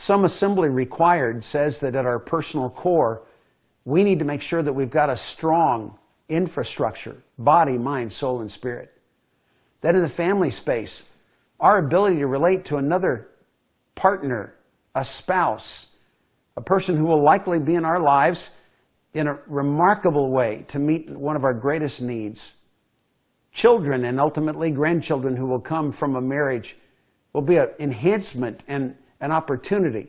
Some Assembly Required says that at our personal core, we need to make sure that we've got a strong infrastructure, body, mind, soul, and spirit. That in the family space, our ability to relate to another partner, a spouse, a person who will likely be in our lives in a remarkable way to meet one of our greatest needs. Children and ultimately grandchildren who will come from a marriage will be an enhancement and an opportunity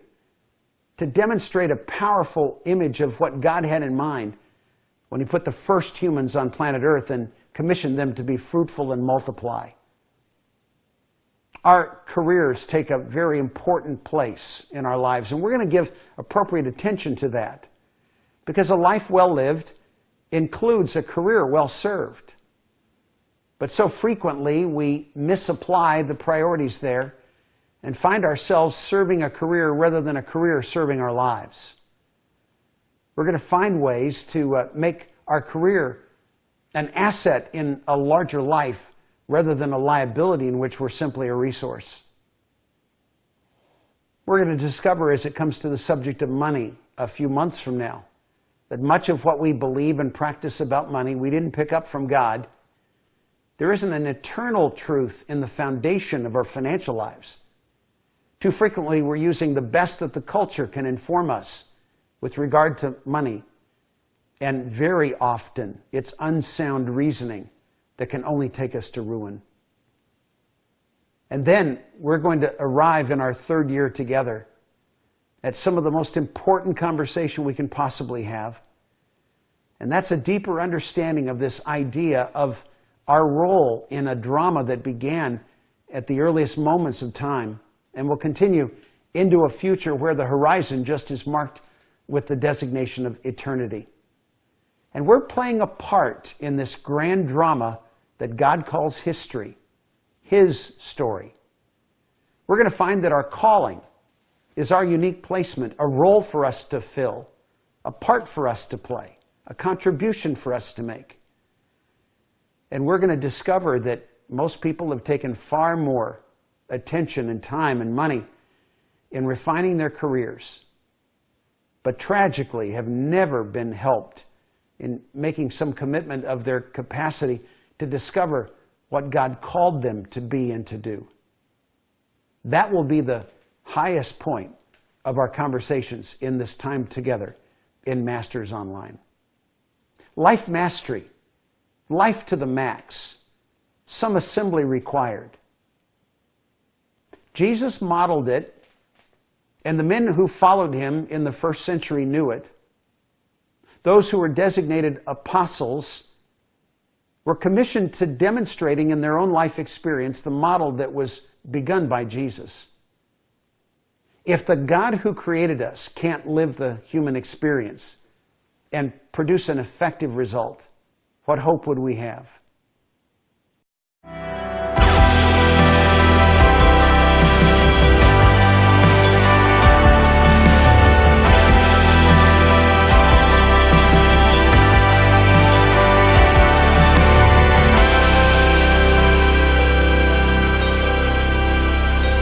to demonstrate a powerful image of what God had in mind when He put the first humans on planet Earth and commissioned them to be fruitful and multiply. Our careers take a very important place in our lives, and we're going to give appropriate attention to that because a life well lived includes a career well served. But so frequently we misapply the priorities there and find ourselves serving a career rather than a career serving our lives. We're going to find ways to make our career an asset in a larger life rather than a liability in which we're simply a resource. We're going to discover as it comes to the subject of money a few months from now that much of what we believe and practice about money we didn't pick up from God. There isn't an eternal truth in the foundation of our financial lives. Too frequently, we're using the best that the culture can inform us with regard to money. And very often, it's unsound reasoning that can only take us to ruin. And then we're going to arrive in our third year together at some of the most important conversation we can possibly have. And that's a deeper understanding of this idea of our role in a drama that began at the earliest moments of time and will continue into a future where the horizon just is marked with the designation of eternity. And we're playing a part in this grand drama that God calls history, His story. We're going to find that our calling is our unique placement, a role for us to fill, a part for us to play, a contribution for us to make. And we're going to discover that most people have taken far more attention and time and money in refining their careers, but tragically have never been helped in making some commitment of their capacity to discover what God called them to be and to do. That will be the highest point of our conversations in this time together in Masters Online. Life mastery. Life to the max. Some assembly required. Jesus modeled it, and the men who followed Him in the first century knew it. Those who were designated apostles were commissioned to demonstrating in their own life experience the model that was begun by Jesus. If the God who created us can't live the human experience and produce an effective result, what hope would we have?